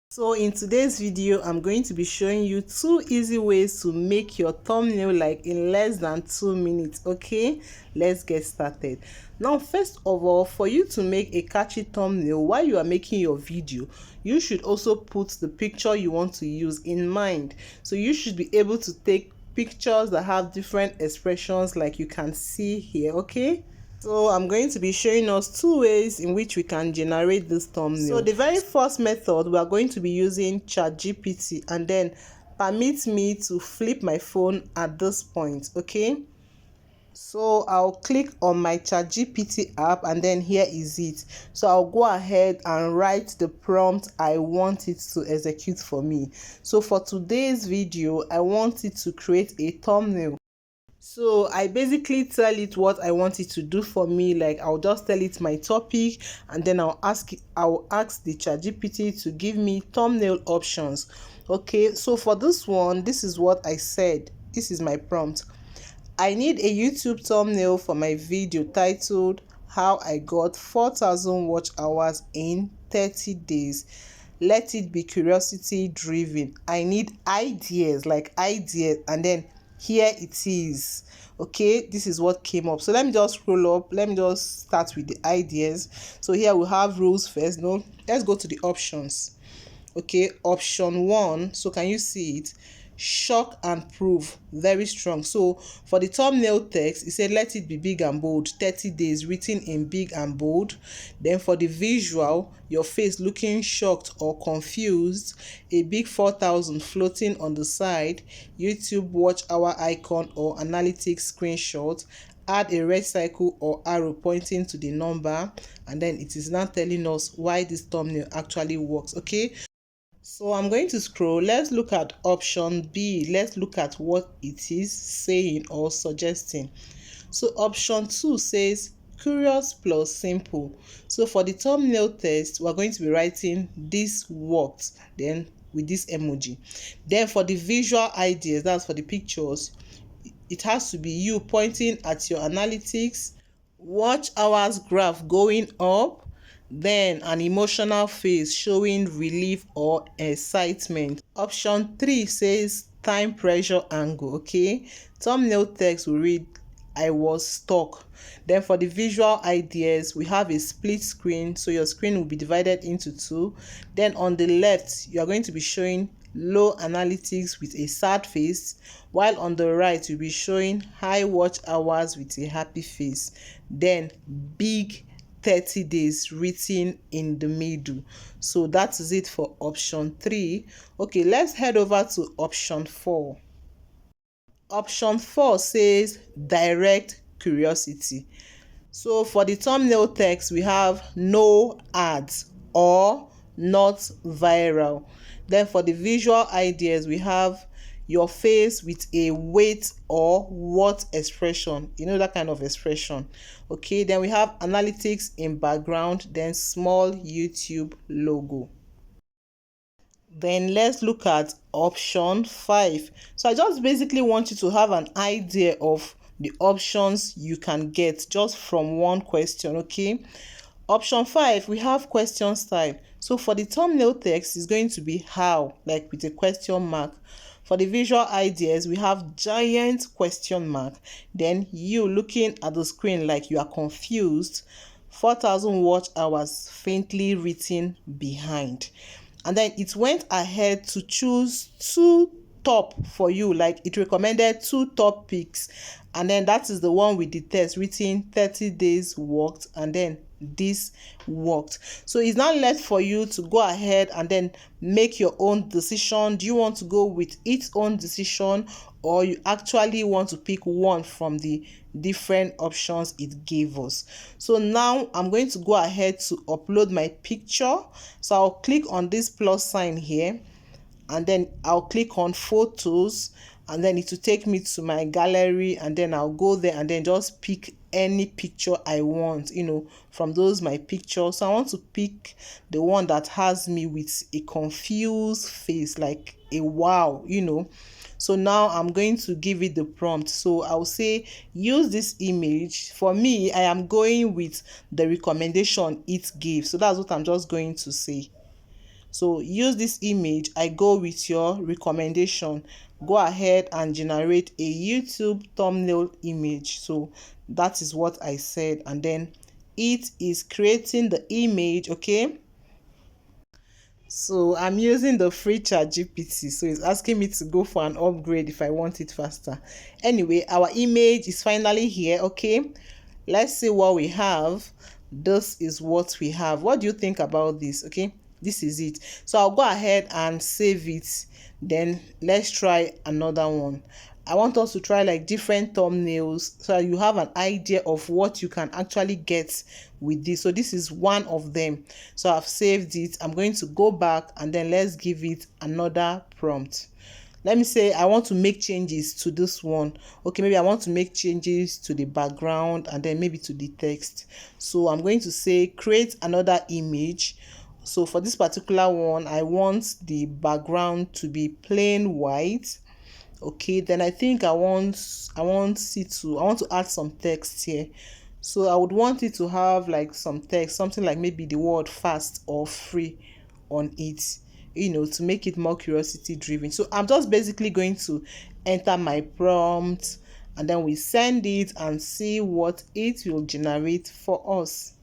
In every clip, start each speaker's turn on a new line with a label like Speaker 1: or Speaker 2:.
Speaker 1: So in today's video, I'm going to be showing you 2 easy ways to make your thumbnail like in less than 2 minutes. Okay, let's get started. Now, first of all, for you to make a catchy thumbnail while you are making your video, you should also put the picture you want to use in mind. So you should be able to take pictures that have different expressions like you can see here. Okay, so I'm going to be showing us 2 ways in which we can generate this thumbnail. So the very first method, we are going to be using ChatGPT, and then permit me to flip my phone at this point. Okay, so I'll click on my ChatGPT app, and then here is it. So I'll go ahead and write the prompt I want it to execute for me. So for today's video, I want it to create a thumbnail. So I basically tell it what I want it to do for me. Like, I'll just tell it my topic, and then I'll ask the ChatGPT to give me thumbnail options. Okay, so for this one, this is what I said. This is my prompt. I need a YouTube thumbnail for my video titled How I Got 4,000 watch hours in 30 days. Let it be curiosity driven. I need ideas, and then here it is. Okay, this is what came up. So let me just scroll up. Let me just start with the ideas. So here we have rules first. No, let's go to the options. Okay, option 1. So can you see it? Shock and prove, very strong. So for the thumbnail text, it said let it be big and bold, 30 days, written in big and bold. Then for the visual, your face looking shocked or confused, a big 4,000 floating on the side, YouTube watch hour icon or analytics screenshot, add a red circle or arrow pointing to the number, and then it is now telling us why this thumbnail actually works. Okay, so I'm going to scroll. Let's look at option B. Let's look at what it is saying or suggesting. So option 2 says curious plus simple. So for the thumbnail text, we're going to be writing this worked, then with this emoji. Then for the visual ideas, that's for the pictures, it has to be you pointing at your analytics, watch hours graph going up, then an emotional face showing relief or excitement. Option 3 says time pressure angle. Okay, thumbnail text will read I was stuck. Then for the visual ideas, we have a split screen, so your screen will be divided into two. Then on the left, you are going to be showing low analytics with a sad face, while on the right you'll be showing high watch hours with a happy face. Then big 30 days written in the middle. So that is it for option 3. Okay, let's head over to option 4. Option 4 says direct curiosity. So for the thumbnail text, we have no ads or not viral. Then for the visual ideas, we have your face with a wait or what expression, that kind of expression. Okay, then we have analytics in background, then small YouTube logo. Then let's look at option 5. So I just basically want you to have an idea of the options you can get just from one question. Okay, option 5, we have question style. So for the thumbnail text, is going to be how, like with a question mark. For the visual ideas, we have giant question mark, then you looking at the screen like you are confused, 4,000 watch hours faintly written behind. And then it went ahead to choose 2 top for you, like it recommended 2 top picks, and then that is the one with the text written 30 days worked, and then this worked. So it's now left for you to go ahead and then make your own decision. Do you want to go with its own decision, or you actually want to pick one from the different options it gave us? So now I'm going to go ahead to upload my picture. So I'll click on this plus sign here, and then I'll click on photos, and then it will take me to my gallery, and then I'll go there and then just pick any picture I want, from those my pictures. So I want to pick the one that has me with a confused face, like a wow. So now I'm going to give it the prompt. So I'll say use this image. For me, I am going with the recommendation it gives. So that's what I'm just going to say. So use this image. I go with your recommendation. Go ahead and generate a YouTube thumbnail image. So that is what I said, and then it is creating the image. Okay, so I'm using the free chat GPT, so it's asking me to go for an upgrade if I want it faster. Anyway, our image is finally here. Okay, let's see what we have. This is what we have. What do you think about this? Okay, this is it. So I'll go ahead and save it. Then let's try another one. I want us to try like different thumbnails so you have an idea of what you can actually get with this. So this is one of them. So I've saved it. I'm going to go back and then let's give it another prompt. Let me say I want to make changes to this one. Okay, maybe I want to make changes to the background and then maybe to the text. So I'm going to say create another image. So for this particular one, I want the background to be plain white. Okay, then I think I want to add some text here. So I would want it to have like some text, something like maybe the word fast or free on it, to make it more curiosity driven. So I'm just basically going to enter my prompt and then we send it and see what it will generate for us.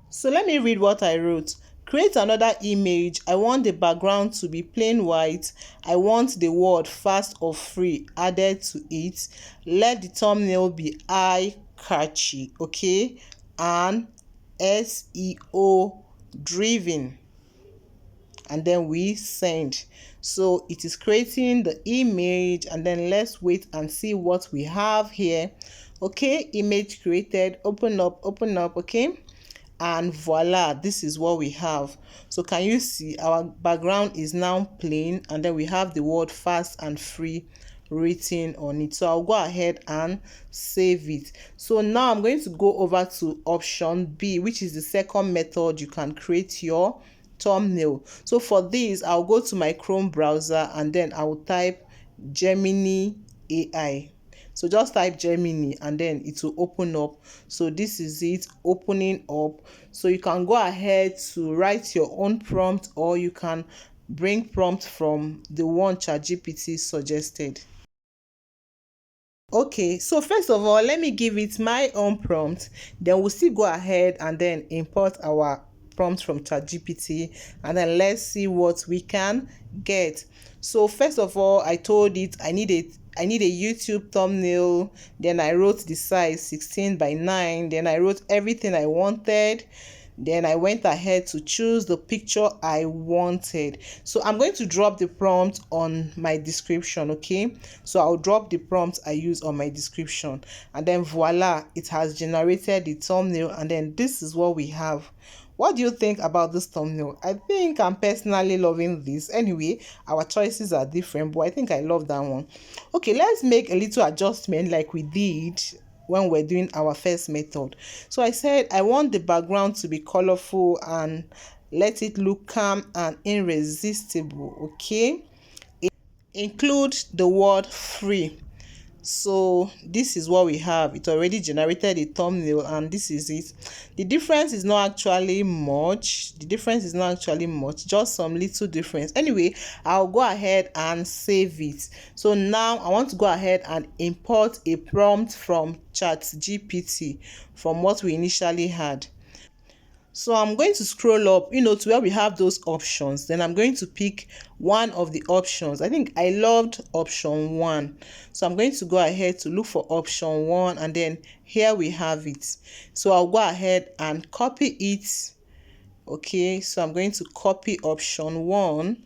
Speaker 1: So let me read what I wrote. Create another image. I want the background to be plain white. I want the word fast or free added to it. Let the thumbnail be eye-catchy, okay? And SEO driven. And then we send. So it is creating the image and then let's wait and see what we have here. Okay, image created. Open up, okay? And voila, this is what we have. So can you see our background is now plain and then we have the word fast and free written on it. So I'll go ahead and save it. So now I'm going to go over to option B, which is the second method you can create your thumbnail. So for this, I'll go to my Chrome browser and then I will type Gemini AI. So just type Gemini and then it will open up. So this is it opening up. So you can go ahead to write your own prompt or you can bring prompt from the one ChatGPT suggested. Okay, so first of all, let me give it my own prompt. Then we'll still go ahead and then import our prompt from ChatGPT and then let's see what we can get. So first of all, I told it I need a YouTube thumbnail. Then I wrote the size 16:9. Then I wrote everything I wanted. Then I went ahead to choose the picture I wanted. So I'm going to drop the prompt on my description, okay? So I'll drop the prompt I use on my description. And then voila, it has generated the thumbnail and then this is what we have. What do you think about this thumbnail? I think I'm personally loving this. Anyway, our choices are different, but I think I love that one. Okay, let's make a little adjustment like we did when we're doing our first method. So I said I want the background to be colorful and let it look calm and irresistible, okay? Include the word free. So this is what we have. It already generated a thumbnail and this is it. The difference is not actually much. Just some little difference. Anyway, I'll go ahead and save it. So now I want to go ahead and import a prompt from ChatGPT from what we initially had. So I'm going to scroll up, to where we have those options. Then I'm going to pick one of the options. I think I loved option 1. So I'm going to go ahead to look for option 1 and then here we have it. So I'll go ahead and copy it. Okay, so I'm going to copy option 1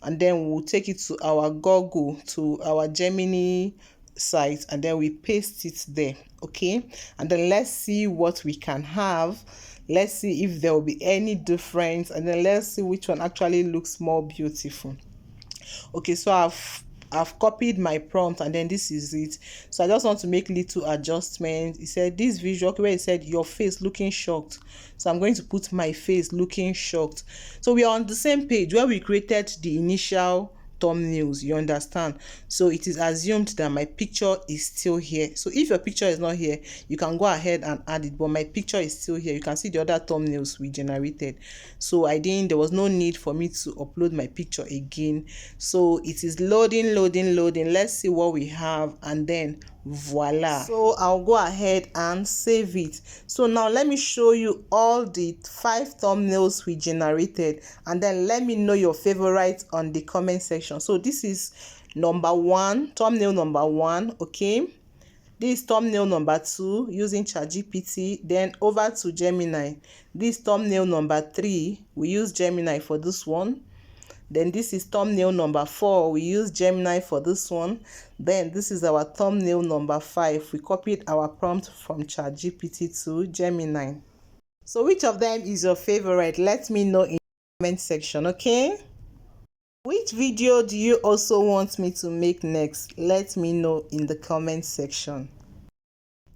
Speaker 1: and then we'll take it to our Google, to our Gemini site and then we paste it there. Okay, and then let's see what we can have. Let's see if there will be any difference and then let's see which one actually looks more beautiful. Okay, so I've copied my prompt and then this is it. So I just want to make little adjustments. It said this visual, okay, where it said your face looking shocked. So I'm going to put my face looking shocked. So we are on the same page where we created the initial thumbnails, you understand? So it is assumed that my picture is still here. So if your picture is not here, you can go ahead and add it, but my picture is still here. You can see the other thumbnails we generated. So there was no need for me to upload my picture again. So it is loading. Let's see what we have, and then voila. So I'll go ahead and save it. So now let me show you all the 5 thumbnails we generated, and then let me know your favorite on the comment section. So this is thumbnail number 1, okay? This is thumbnail number 2 using ChatGPT, then over to Gemini. This thumbnail number 3, we use Gemini for this one. Then this is thumbnail number 4, we use Gemini for this one. Then this is our thumbnail number 5. We copied our prompt from ChatGPT to Gemini. So which of them is your favorite? Let me know in the comment section, okay? Which video do you also want me to make next? Let me know in the comment section.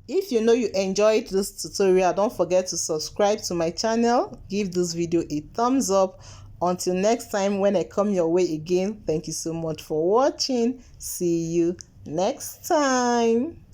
Speaker 1: If you know you enjoyed this tutorial, don't forget to subscribe to my channel. Give this video a thumbs up. Until next time when I come your way again, thank you so much for watching. See you next time.